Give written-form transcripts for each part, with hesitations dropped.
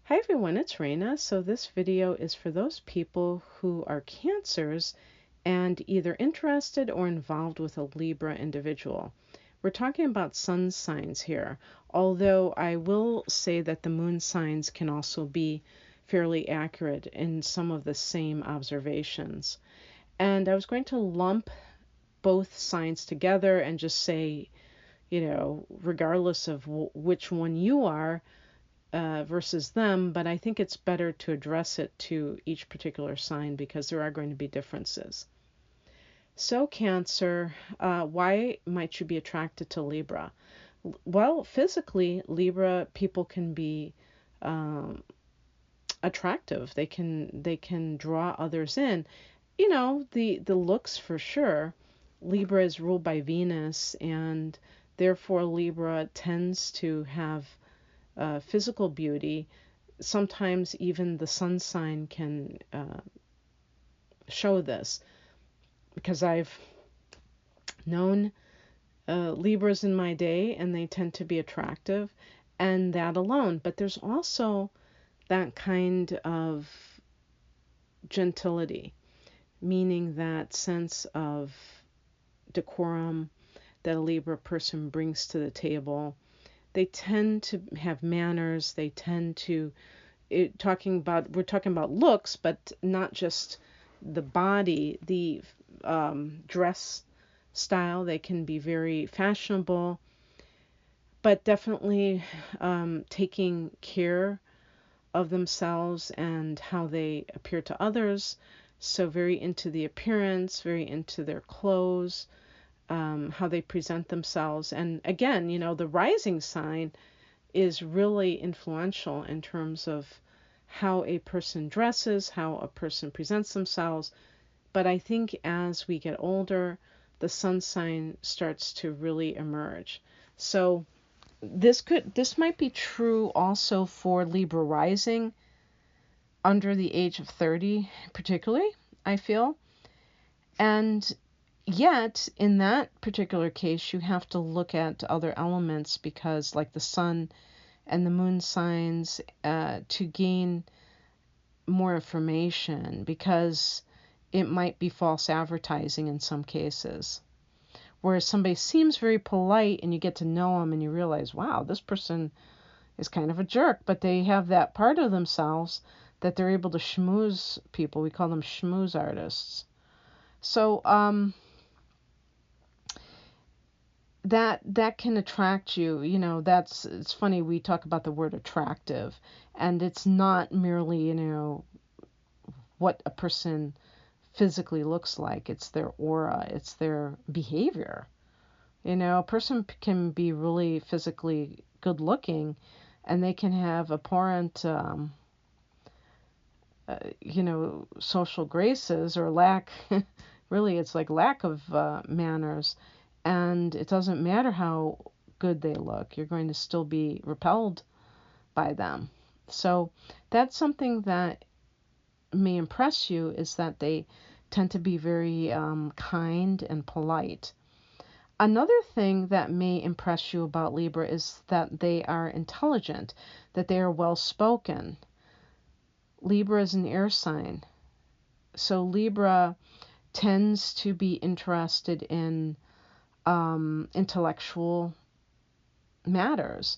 Hi everyone, it's Raina. So this video is for those people who are Cancers and either interested or involved with a Libra individual. We're talking about sun signs here, although I will say that the moon signs can also be fairly accurate in some of the same observations. And I was going to lump both signs together and just say, regardless of which one you are, versus them, but I think it's better to address it to each particular sign because there are going to be differences. So, Cancer, why might you be attracted to Libra? Well, physically, Libra people can be um, attractive. They can draw others in. The looks for sure. Libra is ruled by Venus, and therefore Libra tends to have physical beauty. Sometimes even the sun sign can show this because I've known Libras in my day and they tend to be attractive, and that alone. But there's also that kind of gentility, meaning that sense of decorum that a Libra person brings to the table. They tend to have manners. They tend to we're talking about looks, but not just the body, the dress style. They can be very fashionable, but definitely taking care of themselves and how they appear to others. So very into the appearance, very into their clothes, how they present themselves. And again, the rising sign is really influential in terms of how a person dresses, how a person presents themselves. But I think as we get older, the sun sign starts to really emerge. So this might be true also for Libra rising under the age of 30, particularly, I feel. And yet, in that particular case, you have to look at other elements because, like the sun and the moon signs, to gain more information, because it might be false advertising in some cases. Whereas somebody seems very polite and you get to know them and you realize, wow, this person is kind of a jerk, but they have that part of themselves that they're able to schmooze people. We call them schmooze artists. So that can attract you. It's funny, we talk about the word attractive, and it's not merely, what a person physically looks like. It's their aura, it's their behavior. A person can be really physically good looking and they can have abhorrent social graces or lack really it's like lack of manners, and it doesn't matter how good they look, you're going to still be repelled by them. So that's something that may impress you, is that they tend to be very kind and polite. Another thing that may impress you about Libra is that they are intelligent, that they are well spoken. Libra is an air sign, so Libra tends to be interested in intellectual matters.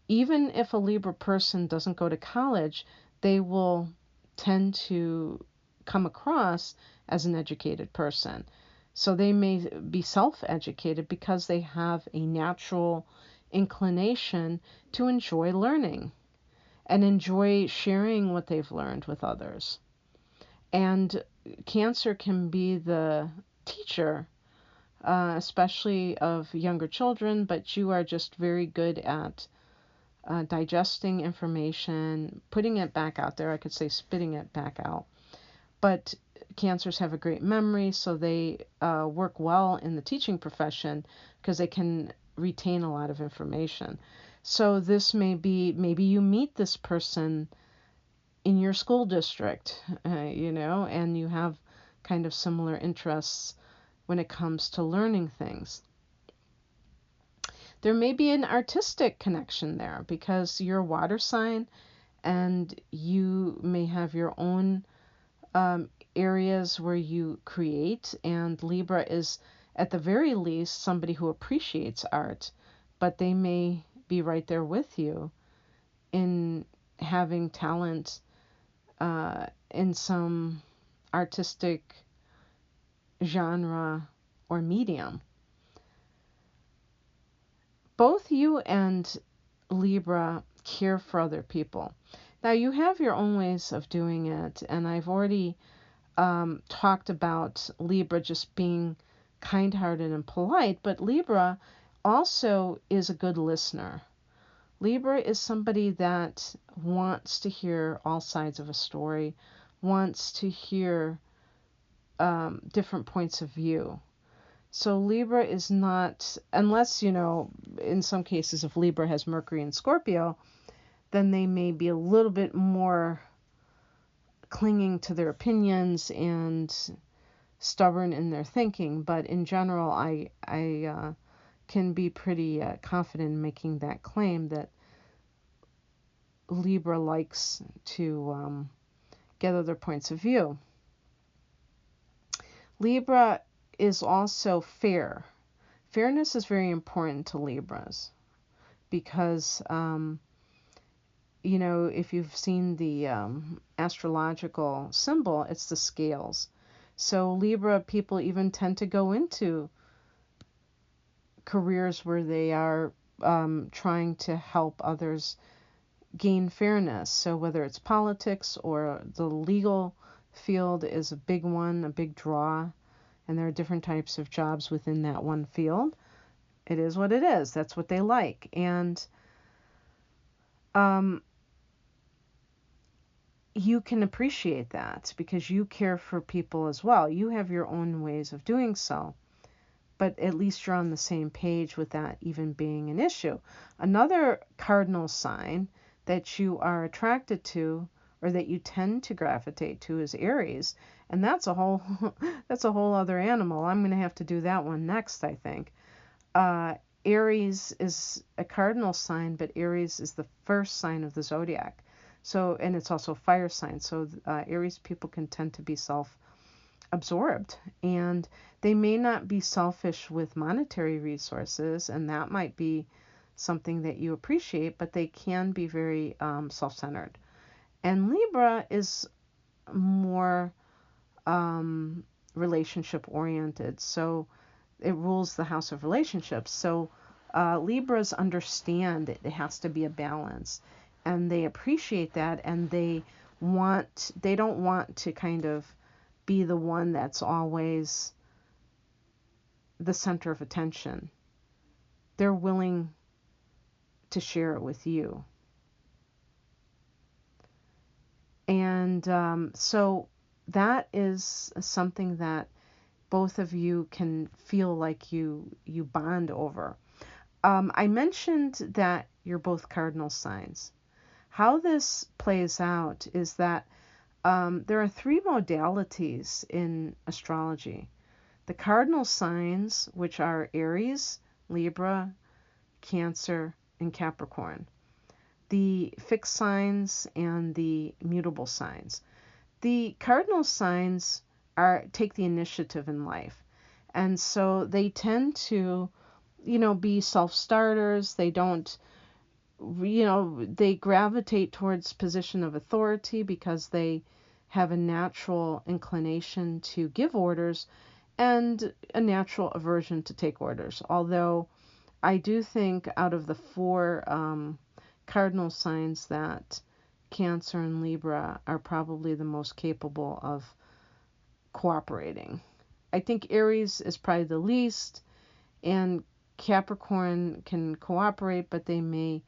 Even if a Libra person doesn't go to college, they will tend to come across as an educated person. So they may be self-educated because they have a natural inclination to enjoy learning and enjoy sharing what they've learned with others. And Cancer can be the teacher, especially of younger children, but you are just very good at digesting information, putting it back out there. I could say spitting it back out. But Cancers have a great memory, so they work well in the teaching profession because they can retain a lot of information. So this may be, maybe you meet this person in your school district, and you have kind of similar interests when it comes to learning things. There may be an artistic connection there because you're a water sign and you may have your own areas where you create, and Libra is at the very least somebody who appreciates art, but they may be right there with you in having talent in some artistic genre or medium. Both you and Libra care for other people. Now, you have your own ways of doing it, and I've already talked about Libra just being kind-hearted and polite, but Libra also is a good listener. Libra is somebody that wants to hear all sides of a story, wants to hear different points of view. So Libra is not, unless, in some cases, if Libra has Mercury in Scorpio, then they may be a little bit more clinging to their opinions and stubborn in their thinking. But in general, I can be pretty confident in making that claim that Libra likes to get other points of view. Libra is also fair. Fairness is very important to Libras because, if you've seen the astrological symbol, it's the scales. So Libra people even tend to go into careers where they are trying to help others gain fairness. So whether it's politics or the legal field is a big one, a big draw, and there are different types of jobs within that one field. It is what it is. That's what they like. And you can appreciate that because you care for people as well. You have your own ways of doing so, but at least you're on the same page with that even being an issue. Another cardinal sign that you are attracted to or that you tend to gravitate to is Aries, and that's a whole other animal. I'm going to have to do that one next, I think. Aries is a cardinal sign, but Aries is the first sign of the zodiac. So, and it's also a fire sign. So Aries people can tend to be self-absorbed, and they may not be selfish with monetary resources, and that might be something that you appreciate, but they can be very self-centered. And Libra is more relationship-oriented, so it rules the house of relationships. So Libras understand that it has to be a balance, and they appreciate that, and they don't want to kind of be the one that's always the center of attention. They're willing to share it with you. And so that is something that both of you can feel like you bond over. I mentioned that you're both cardinal signs. How this plays out is that there are 3 modalities in astrology. The cardinal signs, which are Aries, Libra, Cancer, and Capricorn. The fixed signs and the mutable signs. The cardinal signs take the initiative in life. And so they tend to, be self-starters. They don't, they gravitate towards position of authority because they have a natural inclination to give orders and a natural aversion to take orders. Although I do think out of the 4 cardinal signs that Cancer and Libra are probably the most capable of cooperating. I think Aries is probably the least, and Capricorn can cooperate, but they may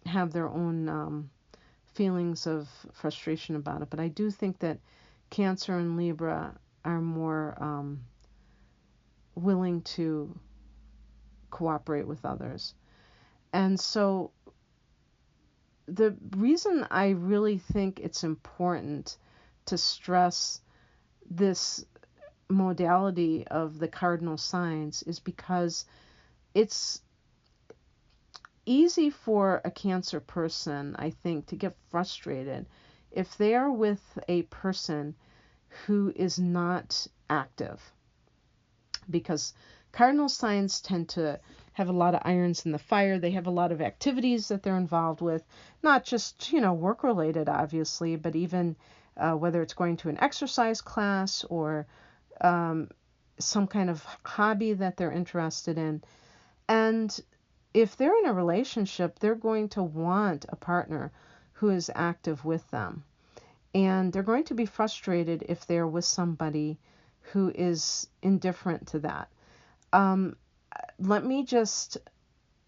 have their own feelings of frustration about it. But I do think that Cancer and Libra are more willing to cooperate with others. And so the reason I really think it's important to stress this modality of the cardinal signs is because it's easy for a Cancer person, I think, to get frustrated if they are with a person who is not active, because cardinal signs tend to have a lot of irons in the fire. They have a lot of activities that they're involved with, not just, work related, obviously, but even whether it's going to an exercise class or some kind of hobby that they're interested in. And if they're in a relationship, they're going to want a partner who is active with them. And they're going to be frustrated if they're with somebody who is indifferent to that. Let me just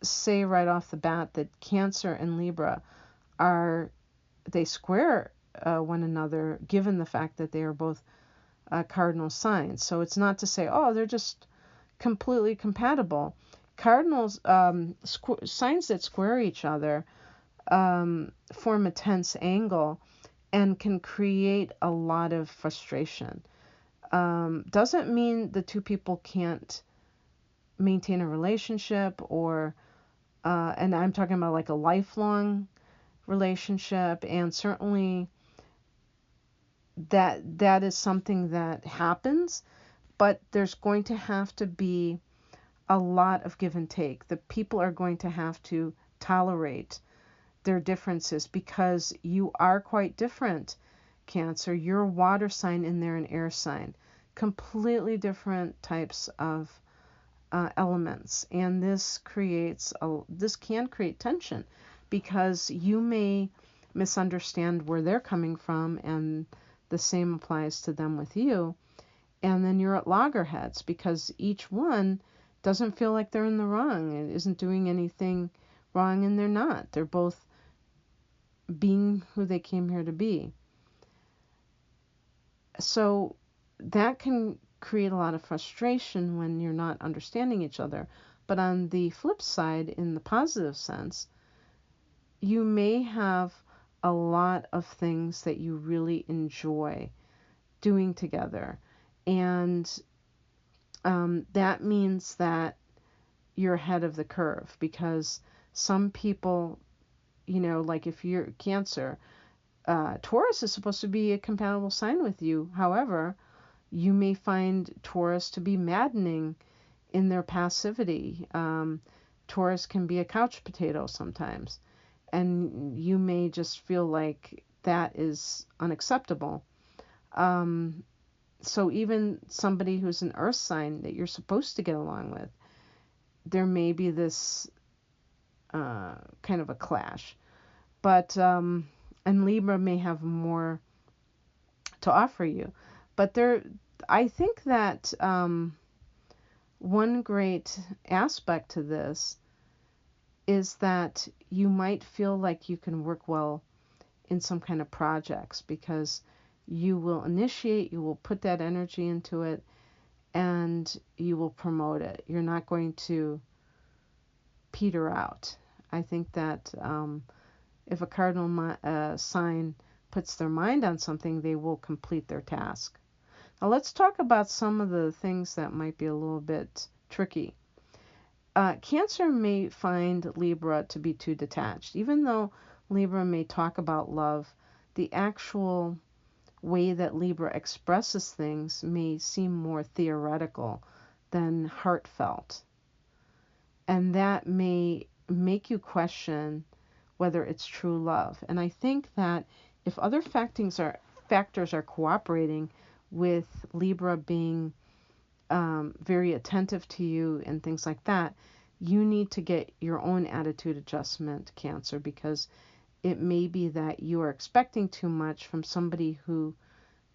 say right off the bat that Cancer and Libra they square one another, given the fact that they are both cardinal signs. So it's not to say, oh, they're just completely compatible. Cardinals, signs that square each other, form a tense angle and can create a lot of frustration. Doesn't mean the two people can't maintain a relationship, or and I'm talking about like a lifelong relationship, and certainly that is something that happens, but there's going to have to be a lot of give and take. The people are going to have to tolerate their differences because you are quite different, Cancer. You're a water sign and they're an air sign. Completely different types of elements. And this can create tension because you may misunderstand where they're coming from, and the same applies to them with you. And then you're at loggerheads because each one doesn't feel like they're in the wrong and isn't doing anything wrong, and they're not. They're both being who they came here to be. So that can create a lot of frustration when you're not understanding each other. But on the flip side, in the positive sense, you may have a lot of things that you really enjoy doing together. And that means that you're ahead of the curve, because some people, like if you're Cancer, Taurus is supposed to be a compatible sign with you. However, you may find Taurus to be maddening in their passivity. Taurus can be a couch potato sometimes, and you may just feel like that is unacceptable. So even somebody who's an earth sign that you're supposed to get along with, there may be this kind of a clash. But and Libra may have more to offer you. But I think that one great aspect to this is that you might feel like you can work well in some kind of projects, because you will initiate, you will put that energy into it, and you will promote it. You're not going to peter out. I think that if a cardinal sign puts their mind on something, they will complete their task. Now let's talk about some of the things that might be a little bit tricky. Cancer may find Libra to be too detached. Even though Libra may talk about love, the actual way that Libra expresses things may seem more theoretical than heartfelt. And that may make you question whether it's true love. And I think that if other factors are cooperating with Libra being very attentive to you and things like that, you need to get your own attitude adjustment, Cancer, because it may be that you are expecting too much from somebody who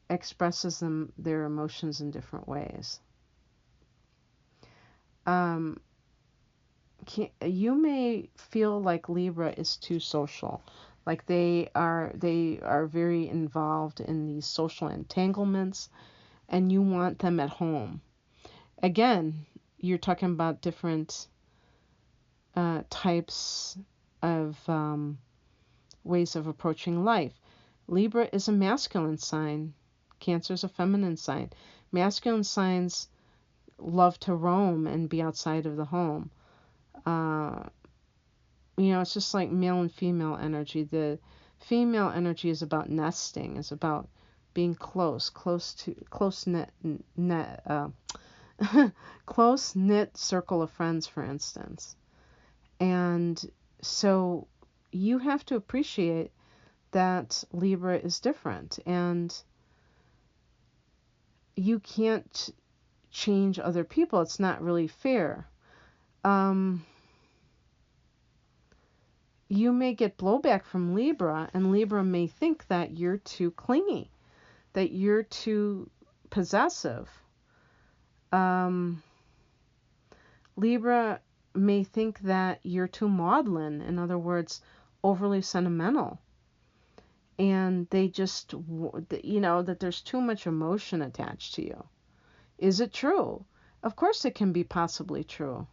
expresses their emotions in different ways. You may feel like Libra is too social, like they are very involved in these social entanglements, and you want them at home. Again, you're talking about different types of ways of approaching life. Libra is a masculine sign. Cancer is a feminine sign. Masculine signs love to roam and be outside of the home. It's just like male and female energy. The female energy is about nesting, is about being close net, close knit circle of friends, for instance. And so you have to appreciate that Libra is different, and you can't change other people. It's not really fair. You may get blowback from Libra, and Libra may think that you're too clingy, that you're too possessive. Libra may think that you're too maudlin, in other words, overly sentimental. And they just, that there's too much emotion attached to you. Is it true? Of course it can be possibly true.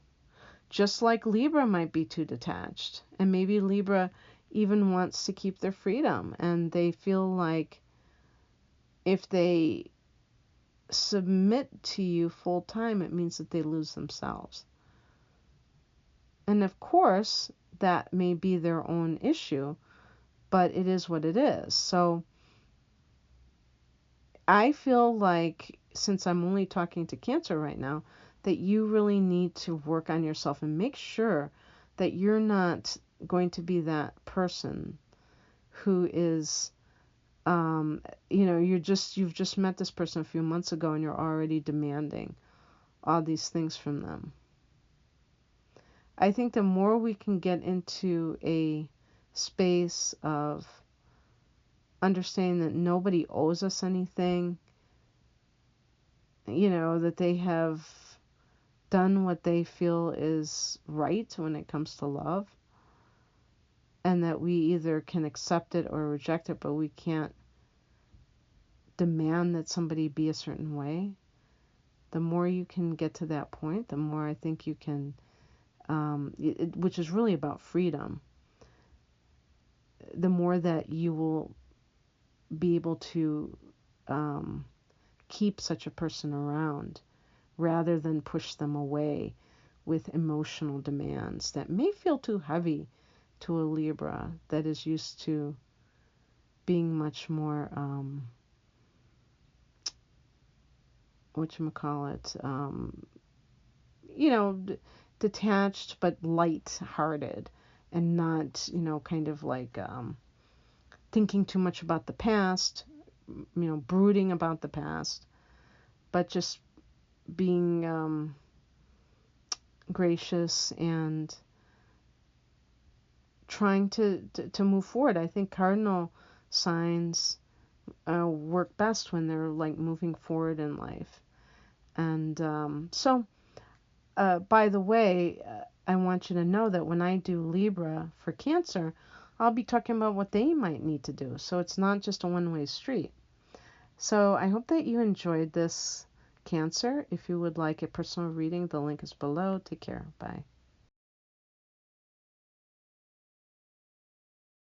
Just like Libra might be too detached. And maybe Libra even wants to keep their freedom. And they feel like if they submit to you full time, it means that they lose themselves. And of course, that may be their own issue, but it is what it is. So I feel like, since I'm only talking to Cancer right now, that you really need to work on yourself and make sure that you're not going to be that person who is, you've just met this person a few months ago and you're already demanding all these things from them. I think the more we can get into a space of understanding that nobody owes us anything, that they have done what they feel is right when it comes to love, and that we either can accept it or reject it, but we can't demand that somebody be a certain way. The more you can get to that point, the more I think you can, which is really about freedom, the more that you will be able to keep such a person around rather than push them away with emotional demands that may feel too heavy to a Libra that is used to being much more, detached but light-hearted, and not, kind of like thinking too much about the past, brooding about the past, but just being gracious and trying to move forward. I think cardinal signs work best when they're like moving forward in life. And by the way, I want you to know that when I do Libra for Cancer, I'll be talking about what they might need to do. So it's not just a one-way street. So I hope that you enjoyed this, Cancer. If you would like a personal reading, the link is below. Take care. Bye.